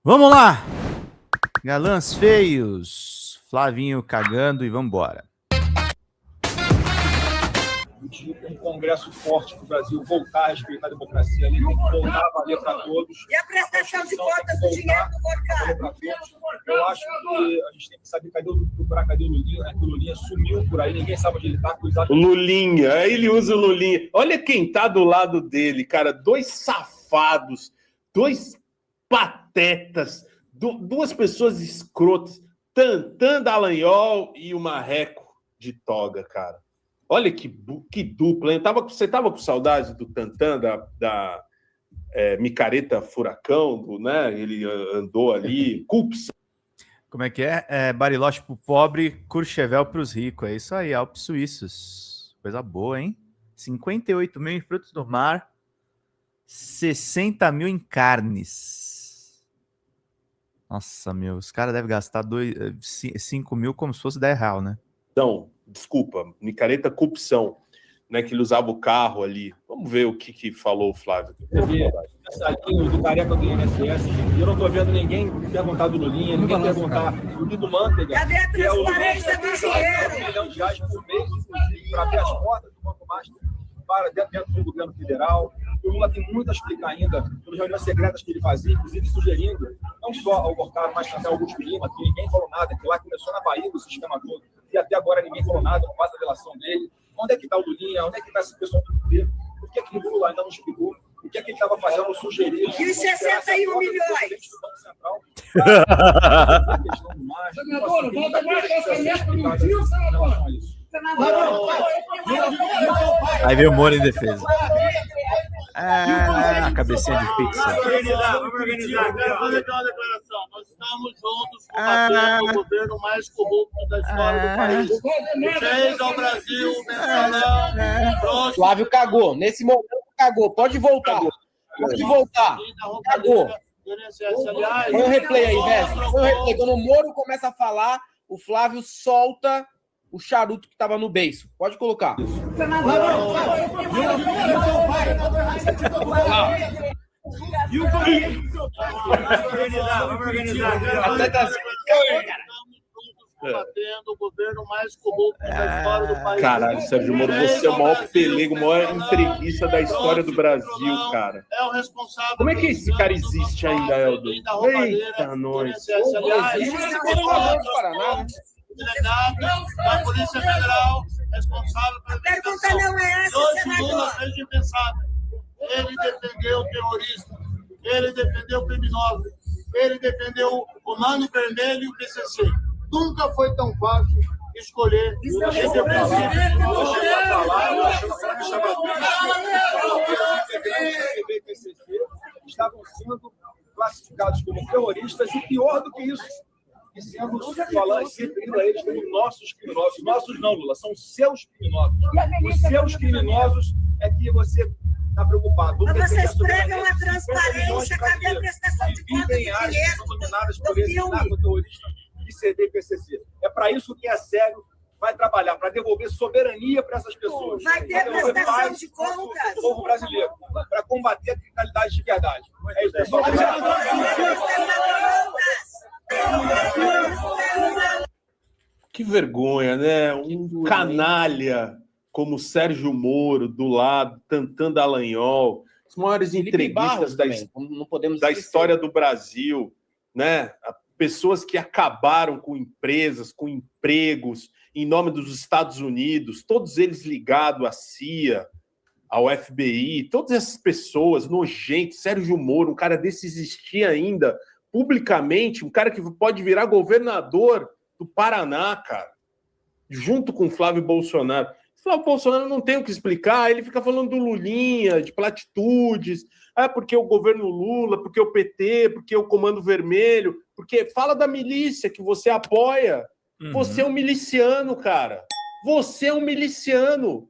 Vamos lá! Galãs feios, Flavinho cagando e vambora. Um congresso forte para o Brasil voltar a respeitar a democracia, ele tem que voltar a valer para todos. E a prestação de contas do dinheiro do voto. Eu acho que a gente tem que saber procurar cadê o Lulinha, né? Que o Lulinha sumiu por aí, ninguém sabe onde ele está. O Lulinha, ele usa o Lulinha. Olha quem tá do lado dele, cara. Dois safados, dois patetas, duas pessoas escrotas. Tantan Dallagnol e o Marreco de toga, cara. Olha que dupla, hein? Você tava com saudade do Tantan, da micareta furacão, né? Ele andou ali, Cups. Como é que é? Bariloche pro pobre, Courchevel pros ricos. É isso aí, Alpes suíços. Coisa boa, hein? 58 mil em frutos do mar, 60 mil em carnes. Nossa, meu, os caras devem gastar 5 mil como se fosse 10 reais, né? Não, desculpa, micareta Cupção, né, que ele usava o carro ali. Vamos ver o que falou o Flávio. Essa linha do careca do INSS, eu não estou vendo ninguém perguntar do Lulinha, ninguém perguntar do Lido Mantega. Cadê a transparência do dinheiro? R$1 milhão por mês, inclusive, para abrir as portas do Banco Master para dentro do governo federal. O Lula tem muito a explicar ainda pelas reuniões secretas que ele fazia, inclusive sugerindo, não só ao Gortaro, mas também ao Augusto Lima, que ninguém falou nada, que lá começou na Bahia o sistema todo, e até agora ninguém falou nada, não faz a relação dele. Onde é que está o Lulinha? Onde é que está esse pessoal do governo? Por que o Lula ainda não explicou? O que é que ele estava fazendo? Sugerir. E os 61 milhões? Senador, volta mais para essa meta do Rio, senador. Aí veio o Moro em defesa. A cabecinha de pizza. Vamos organizar. Quero fazer uma declaração. Nós estamos juntos combatendo o governo mais corrupto da história do país. Fez ao Brasil um mensalão. Flávio cagou. Nesse momento cagou. Pode voltar. Pode voltar. Cagou. Põe o replay aí, velho. Põe o replay. Quando o Moro começa a falar, o Flávio solta o charuto que estava no beiço. Pode colocar. Vamos organizar. Combatendo o governo mais corrupto da história do país. Caralho, Sérgio Moro, você é o maior pelego, o maior entreguista da história do Brasil, cara. É o responsável. Como é que esse cara existe ainda, Eldo? Eita, nós. Delegado da Polícia Federal, responsável pela Pergunta não é essa, hoje senador. Lula fez impensável. Ele defendeu o terrorista, ele defendeu o criminoso, ele defendeu o Mano Vermelho e o PCC. Nunca foi tão fácil escolher esse estavam sendo classificados como terroristas e pior do que isso, e sendo falando, se referindo a eles como nossos criminosos. Nossos não, Lula, são seus criminosos. Os seus criminosos é que você está preocupado. Mas vocês pregam a transparência, cadê a prestação de contas do dinheiro são dominadas por do esse filme? narcoterrorista de CD e PCC. É para isso que é sério vai trabalhar, para devolver soberania para essas pessoas. Vai ter prestação de contas. O povo brasileiro, para combater a criminalidade de verdade. É isso, pessoal. Que vergonha, né? Um canalha como Sérgio Moro do lado, Tantan Dallagnol, os maiores entreguistas da história do Brasil, né? Pessoas que acabaram com empresas, com empregos, em nome dos Estados Unidos, todos eles ligados à CIA, ao FBI, todas essas pessoas nojentas. Sérgio Moro, um cara desse existia ainda publicamente, um cara que pode virar governador do Paraná, cara, junto com Flávio Bolsonaro. Flávio Bolsonaro não tem o que explicar, ele fica falando do Lulinha, de platitudes, porque o governo Lula, porque o PT, porque o Comando Vermelho, porque fala da milícia que você apoia. Você é um miliciano, cara. Você é um miliciano.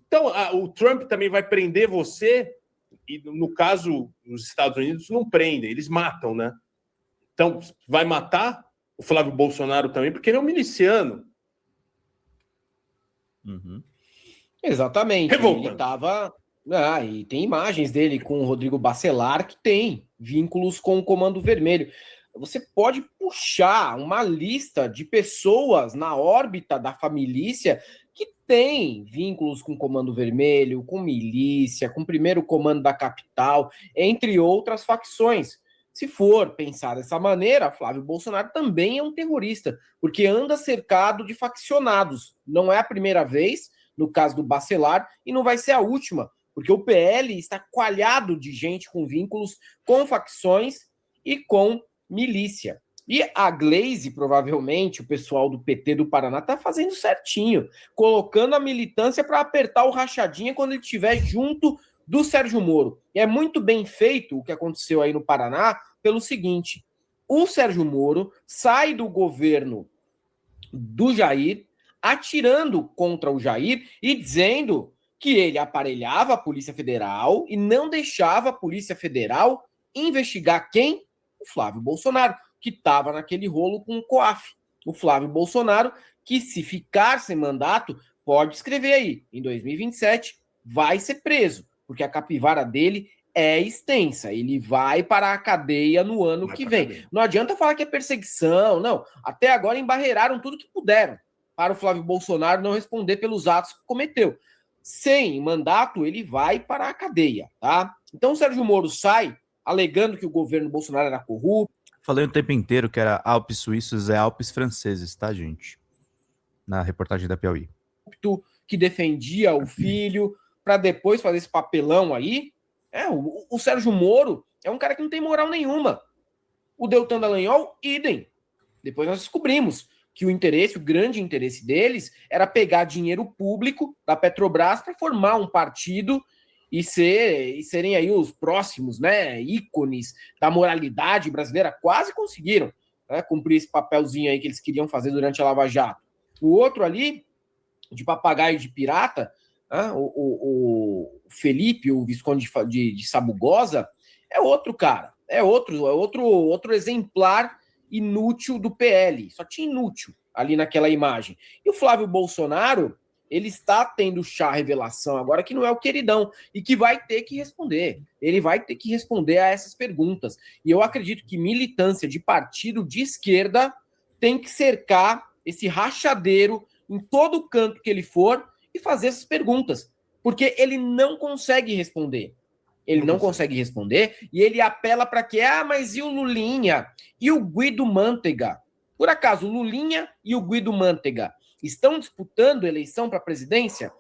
Então, o Trump também vai prender você, e no caso, nos Estados Unidos não prendem, eles matam, né? Então, vai matar o Flávio Bolsonaro também, porque ele é um miliciano. Exatamente. Revoltante. Ele estava E tem imagens dele com o Rodrigo Bacelar que tem vínculos com o Comando Vermelho. Você pode puxar uma lista de pessoas na órbita da família que tem vínculos com o Comando Vermelho, com milícia, com o primeiro comando da capital, entre outras facções. Se for pensar dessa maneira, Flávio Bolsonaro também é um terrorista, porque anda cercado de faccionados. Não é a primeira vez, no caso do Bacelar, e não vai ser a última, porque o PL está coalhado de gente com vínculos com facções e com milícia. E a Glaze, provavelmente, o pessoal do PT do Paraná, está fazendo certinho, colocando a militância para apertar o rachadinha quando ele estiver junto do Sérgio Moro. E é muito bem feito o que aconteceu aí no Paraná pelo seguinte: o Sérgio Moro sai do governo do Jair, atirando contra o Jair e dizendo que ele aparelhava a Polícia Federal e não deixava a Polícia Federal investigar quem? O Flávio Bolsonaro, que estava naquele rolo com o COAF. O Flávio Bolsonaro, que se ficar sem mandato, pode escrever aí, em 2027, vai ser preso, porque a capivara dele é extensa. Ele vai para a cadeia no ano que vem. Não adianta falar que é perseguição, não. Até agora embarreiraram tudo que puderam para o Flávio Bolsonaro não responder pelos atos que cometeu. Sem mandato, ele vai para a cadeia, tá? Então o Sérgio Moro sai alegando que o governo Bolsonaro era corrupto. Falei o tempo inteiro que era Alpes suíços, é Alpes franceses, tá, gente? Na reportagem da Piauí. Que defendia o filho, para depois fazer esse papelão aí. O Sérgio Moro é um cara que não tem moral nenhuma. O Deltan Dallagnol, idem. Depois nós descobrimos que o grande interesse deles era pegar dinheiro público da Petrobras para formar um partido e serem aí os próximos, né, ícones da moralidade brasileira. Quase conseguiram, né, cumprir esse papelzinho aí que eles queriam fazer durante a Lava Jato. O outro ali, de papagaio de pirata, o Felipe, o Visconde de Sabugosa, é outro cara, é outro exemplar inútil do PL, só tinha inútil ali naquela imagem. E o Flávio Bolsonaro, ele está tendo chá revelação agora que não é o queridão e que vai ter que responder. Ele vai ter que responder a essas perguntas. E eu acredito que militância de partido de esquerda tem que cercar esse rachadeiro em todo canto que ele for e fazer essas perguntas, porque ele não consegue responder. Ele não consegue responder e ele apela para que, mas e o Lulinha? E o Guido Mantega? Por acaso, o Lulinha e o Guido Mantega estão disputando eleição para a presidência?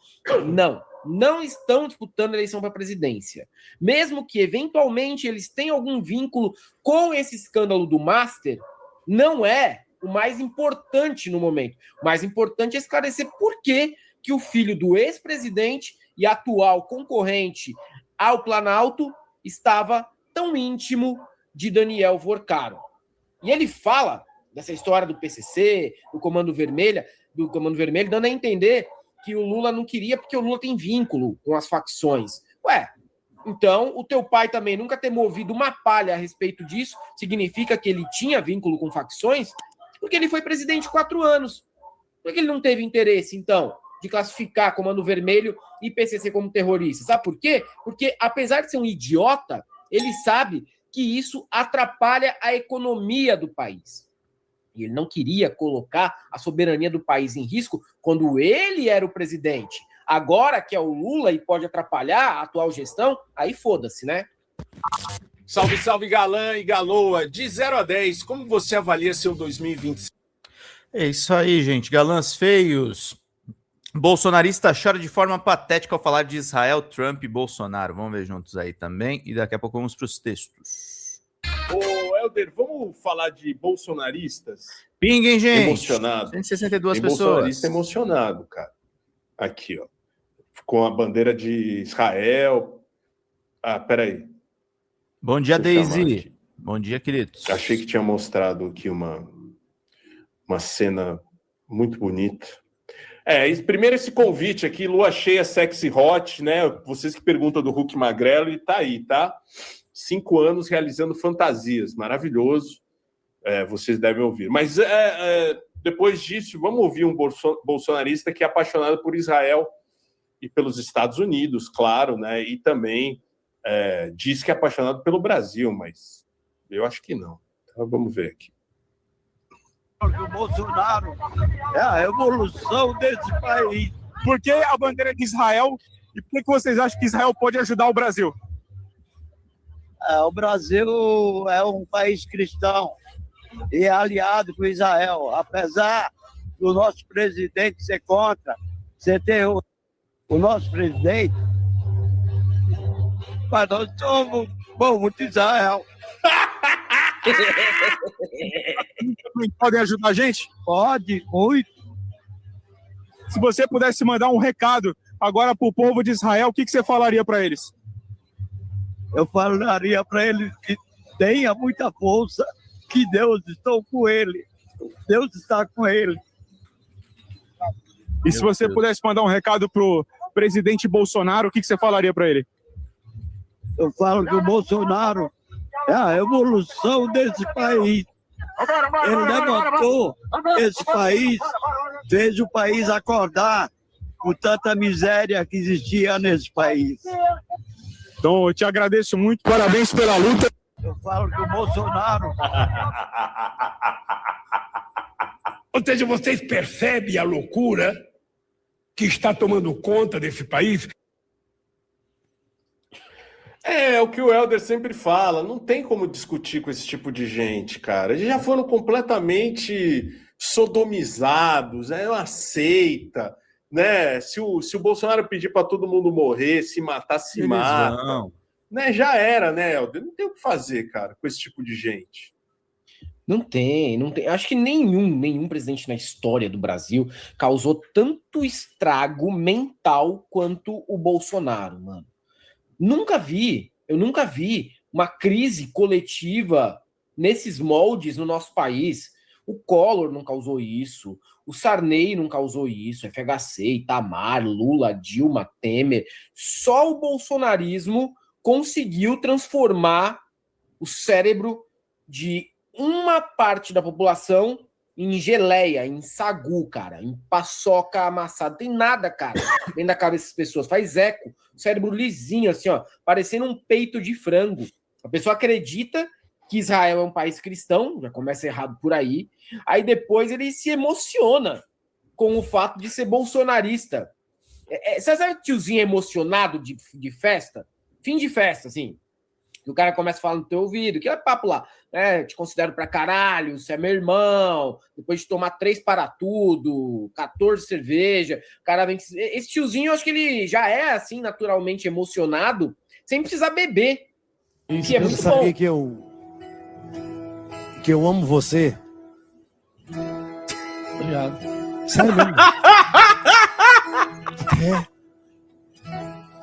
Não estão disputando eleição para a presidência. Mesmo que, eventualmente, eles tenham algum vínculo com esse escândalo do Master, não é o mais importante no momento. O mais importante é esclarecer por que o filho do ex-presidente e atual concorrente ao Planalto estava tão íntimo de Daniel Vorcaro. E ele fala dessa história do PCC, do Comando Vermelho, dando a entender que o Lula não queria porque o Lula tem vínculo com as facções. Então o teu pai também nunca ter movido uma palha a respeito disso significa que ele tinha vínculo com facções? Porque ele foi presidente 4 anos. Por que ele não teve interesse, então, de classificar Comando Vermelho e PCC como terroristas? Sabe por quê? Porque, apesar de ser um idiota, ele sabe que isso atrapalha a economia do país. E ele não queria colocar a soberania do país em risco quando ele era o presidente. Agora que é o Lula e pode atrapalhar a atual gestão, aí foda-se, né? Salve, salve, Galã e Galoa. De 0 a 10, como você avalia seu 2025? É isso aí, gente. Galãs feios. Bolsonarista chora de forma patética ao falar de Israel, Trump e Bolsonaro. Vamos ver juntos aí também. E daqui a pouco vamos para os textos. Ô, Helder, vamos falar de bolsonaristas? Pinguem, gente. Emocionado. 162 Tem pessoas. Bolsonarista emocionado, cara. Aqui, ó. Com a bandeira de Israel. Peraí. Bom dia, Daisy. Bom dia, queridos. Achei que tinha mostrado aqui uma cena muito bonita. Primeiro esse convite aqui, lua cheia, sexy hot, né? Vocês que perguntam do Hulk Magrelo, ele tá aí, tá? 5 anos realizando fantasias, maravilhoso. Vocês devem ouvir. Mas depois disso, vamos ouvir um bolsonarista que é apaixonado por Israel e pelos Estados Unidos, claro, né? E também diz que é apaixonado pelo Brasil, mas eu acho que não. Então, vamos ver aqui. O Bolsonaro é a evolução desse país. Por que a bandeira de Israel e por que vocês acham que Israel pode ajudar o Brasil? O Brasil é um país cristão e é aliado com Israel. Apesar do nosso presidente ser contra, você ter o nosso presidente, mas nós somos povo de Israel. Podem ajudar a gente? Pode, muito. Se você pudesse mandar um recado agora para o povo de Israel, o que você falaria para eles? Eu falaria para eles que tenha muita força, que Deus está com ele. Deus está com ele. E se você pudesse mandar um recado para o presidente Bolsonaro, o que você falaria para ele? Eu falo que o Bolsonaro é a evolução desse país. Ele levantou esse país, fez o país acordar com tanta miséria que existia nesse país. Então, eu te agradeço muito, parabéns pela luta. Eu falo que o Bolsonaro... Ou seja, vocês percebem a loucura que está tomando conta desse país? É o que o Helder sempre fala, não tem como discutir com esse tipo de gente, cara. Eles já foram completamente sodomizados, é uma seita, né? Se o Bolsonaro pedir para todo mundo morrer, se matar, se mata. Né? Já era, né, Helder? Não tem o que fazer, cara, com esse tipo de gente. Não tem. Acho que nenhum presidente na história do Brasil causou tanto estrago mental quanto o Bolsonaro, mano. Eu nunca vi uma crise coletiva nesses moldes no nosso país. O Collor não causou isso, o Sarney não causou isso, FHC, Itamar, Lula, Dilma, Temer. Só o bolsonarismo conseguiu transformar o cérebro de uma parte da população em geleia, em sagu, cara, em paçoca amassada. Não tem nada, cara, dentro da cabeça das pessoas. Faz eco, cérebro lisinho, assim, ó, parecendo um peito de frango. A pessoa acredita que Israel é um país cristão, já começa errado por aí. Aí depois ele se emociona com o fato de ser bolsonarista. Você sabe tiozinho emocionado de festa? Fim de festa, assim. Que o cara começa a falar no teu ouvido, que é papo lá, né? Te considero pra caralho, você é meu irmão, depois de tomar 3 para tudo, 14 cerveja, o cara vem... Esse tiozinho, eu acho que ele já é, assim, naturalmente emocionado, sem precisar beber. Isso, que é muito sabia bom. que eu amo você? Obrigado. Sério mesmo?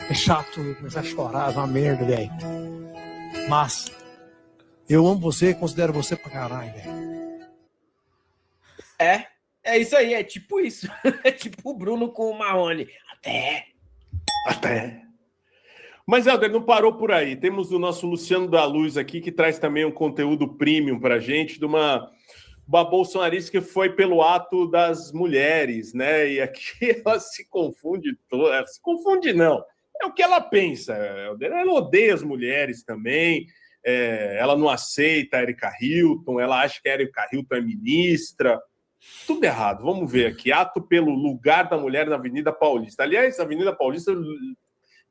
É chato começar a chorar, é uma merda, velho. Mas eu amo você, considero você pra caralho, velho. É isso aí, é tipo isso. É tipo o Bruno com o Marrone. Até. Mas, Helder, não parou por aí. Temos o nosso Luciano da Luz aqui, que traz também um conteúdo premium pra gente, de uma bolsonarista que foi pelo ato das mulheres, né? E aqui ela se confunde toda. Ela se confunde, não. É o que ela pensa, Helder. Ela odeia as mulheres também. Ela não aceita a Erika Hilton. Ela acha que a Erika Hilton é ministra. Tudo errado. Vamos ver aqui. Ato pelo lugar da mulher na Avenida Paulista. Aliás, a Avenida Paulista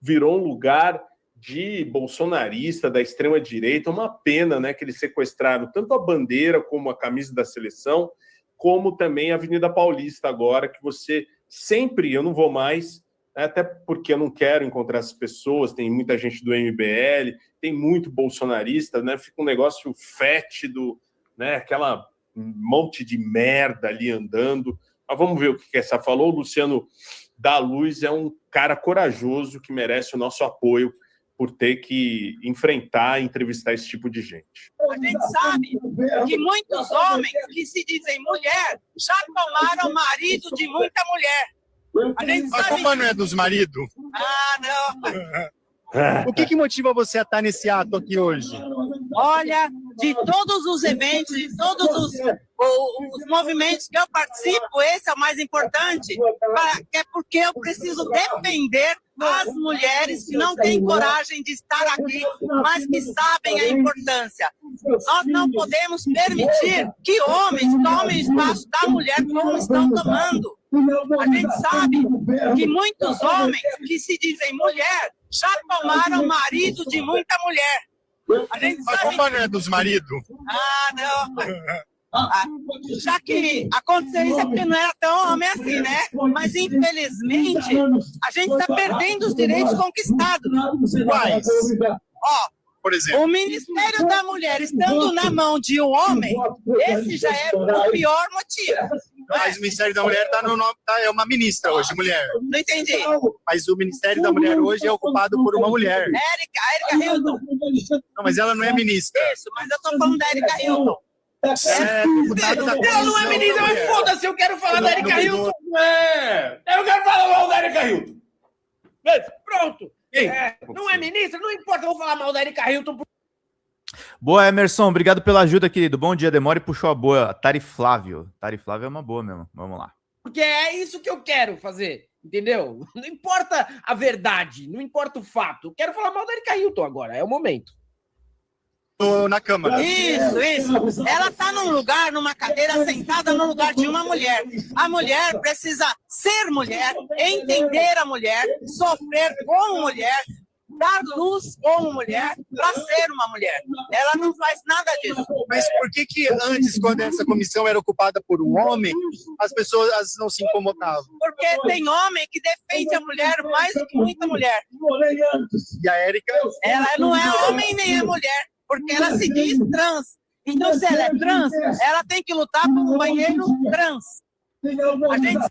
virou um lugar de bolsonarista, da extrema-direita. Uma pena, né, que eles sequestraram tanto a bandeira como a camisa da seleção, como também a Avenida Paulista agora, que você sempre... Eu não vou mais, até porque eu não quero encontrar essas pessoas, tem muita gente do MBL, tem muito bolsonarista, né? Fica um negócio fétido, né? Aquela monte de merda ali andando. Mas vamos ver o que essa falou. O Luciano da Luz é um cara corajoso que merece o nosso apoio por ter que enfrentar e entrevistar esse tipo de gente. A gente sabe que muitos homens que se dizem mulher já tomaram marido de muita mulher. A gente sabe... A culpa não é dos maridos? Ah, não. O que motiva você a estar nesse ato aqui hoje? Olha, de todos os eventos, de todos os movimentos que eu participo, esse é o mais importante, é porque eu preciso defender as mulheres que não têm coragem de estar aqui, mas que sabem a importância. Nós não podemos permitir que homens tomem espaço da mulher como estão tomando. A gente sabe que muitos homens que se dizem mulher já tomaram marido de muita mulher. A gente sabe. A culpa não é dos maridos? Ah, não. Já que aconteceu isso é porque não era tão homem assim, né? Mas, infelizmente, a gente está perdendo os direitos conquistados. Quais? Ó, por exemplo, o Ministério da Mulher estando na mão de um homem, esse já é o pior motivo. Mas o Ministério da Mulher é uma ministra hoje, mulher. Não entendi. Mas o Ministério da Mulher hoje é ocupado por uma mulher. Érica Hilton. Não, mas ela não é ministra. Isso, mas eu estou falando da Érica Hilton. Ela não é ministra, mas foda-se, eu quero falar da Érica Hilton. Eu quero falar mal da Érica Hilton. Pronto. Não é ministra, não importa, eu vou falar mal da Érica Hilton. Boa, Emerson, obrigado pela ajuda, querido. Bom dia, demora e puxou a boa. Tari Flávio é uma boa mesmo. Vamos lá. Porque é isso que eu quero fazer, entendeu? Não importa a verdade, não importa o fato. Eu quero falar mal da Érica Hilton agora, é o momento. Na Câmara. Isso. Ela está num lugar, numa cadeira, sentada no lugar de uma mulher. A mulher precisa ser mulher, entender a mulher, sofrer como mulher, dar luz como mulher, para ser uma mulher. Ela não faz nada disso. Mas por que antes, quando essa comissão era ocupada por um homem, as pessoas não se incomodavam? Porque tem homem que defende a mulher mais do que muita mulher. E a Érica? Ela não é homem nem é mulher, porque ela se diz trans. Então, se ela é trans, ela tem que lutar por um banheiro trans. A gente...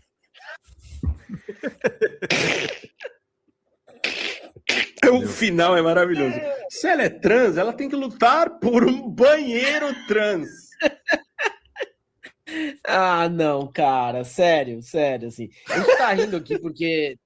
O final é maravilhoso. Se ela é trans, ela tem que lutar por um banheiro trans. Ah, não, cara, sério, assim. A gente tá rindo aqui porque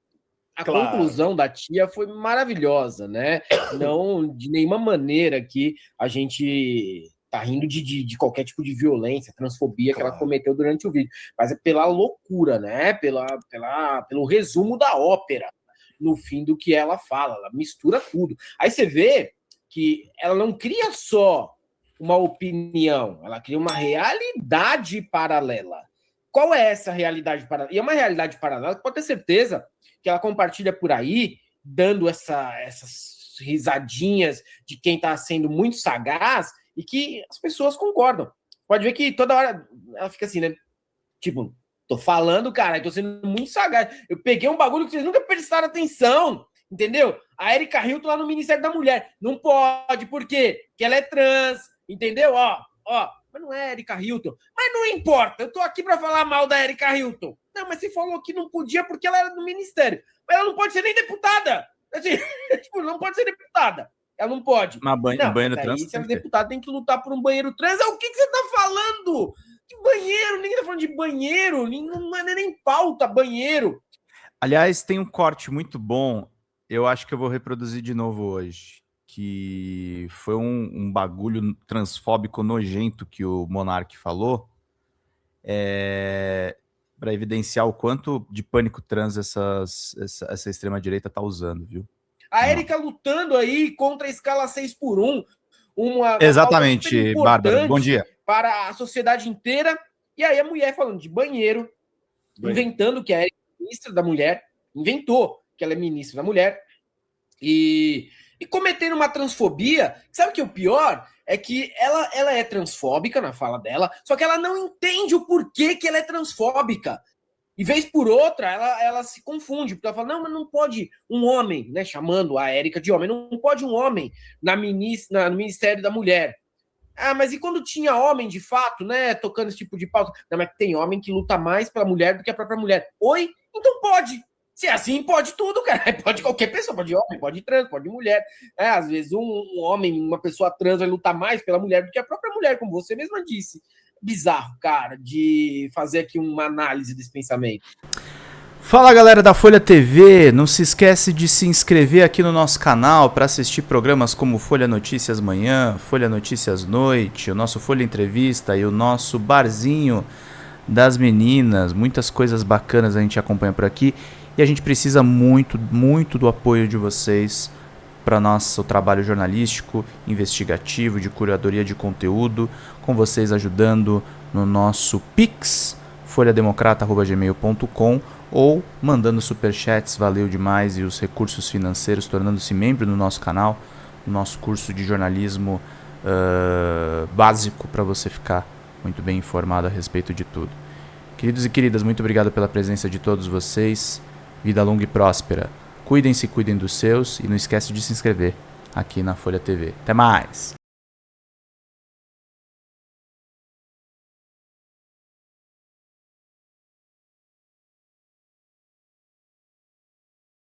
a conclusão da tia foi maravilhosa, né? Não de nenhuma maneira que a gente tá rindo de qualquer tipo de violência, transfobia que ela cometeu durante o vídeo, mas é pela loucura, né? Pelo resumo da ópera, no fim do que ela fala, ela mistura tudo. Aí você vê que ela não cria só uma opinião, ela cria uma realidade paralela. Qual é essa realidade paralela? E é uma realidade paralela que pode ter certeza que ela compartilha por aí, dando essas risadinhas de quem está sendo muito sagaz e que as pessoas concordam. Pode ver que toda hora ela fica assim, né? Tipo, tô falando, cara, tô sendo muito sagaz. Eu peguei um bagulho que vocês nunca prestaram atenção, entendeu? A Érica Hilton lá no Ministério da Mulher. Não pode, por quê? Porque ela é trans, entendeu? Ó. Mas não é Érica Hilton. Mas não importa, eu tô aqui pra falar mal da Érica Hilton. Não, mas você falou que não podia porque ela era do Ministério. Mas ela não pode ser nem deputada. Assim, tipo, não pode ser deputada. Ela não pode. Mas banheiro trans. Se ela é deputada, tem que lutar por um banheiro trans. O que você tá falando? Que banheiro? Ninguém tá falando de banheiro. Não é nem pauta, banheiro. Aliás, tem um corte muito bom. Eu acho que eu vou reproduzir de novo hoje. Que foi um bagulho transfóbico nojento que o Monark falou. Para evidenciar o quanto de pânico trans essa extrema-direita tá usando, viu? A Érica lutando aí contra a escala 6x1. Exatamente, Bárbara. Bom dia. Para a sociedade inteira. E aí a mulher falando de banheiro, inventando que a Érica é ministra da mulher, inventou que ela é ministra da mulher, e cometendo uma transfobia. Sabe o que é o pior? É que ela é transfóbica na fala dela, só que ela não entende o porquê que ela é transfóbica. E vez por outra, ela se confunde, porque ela fala, não, mas não pode um homem, né, chamando a Érica de homem, não pode um homem no Ministério da Mulher. Ah, mas e quando tinha homem, de fato, né, tocando esse tipo de pauta? Não, mas tem homem que luta mais pela mulher do que a própria mulher. Oi? Então pode. Se é assim, pode tudo, cara. Pode qualquer pessoa, pode homem, pode trans, pode mulher. Às vezes um homem, uma pessoa trans vai lutar mais pela mulher do que a própria mulher, como você mesma disse. Bizarro, cara, de fazer aqui uma análise desse pensamento. Fala galera da Folha TV, não se esquece de se inscrever aqui no nosso canal para assistir programas como Folha Notícias Manhã, Folha Notícias Noite, o nosso Folha Entrevista e o nosso Barzinho das Meninas. Muitas coisas bacanas a gente acompanha por aqui e a gente precisa muito, muito do apoio de vocês para nosso trabalho jornalístico, investigativo, de curadoria de conteúdo, com vocês ajudando no nosso Pix, folhademocrata@gmail.com, ou mandando superchats, valeu demais, e os recursos financeiros, tornando-se membro do nosso canal, no nosso curso de jornalismo básico, para você ficar muito bem informado a respeito de tudo. Queridos e queridas, muito obrigado pela presença de todos vocês, vida longa e próspera. Cuidem-se, cuidem dos seus, e não esquece de se inscrever aqui na Folha TV. Até mais!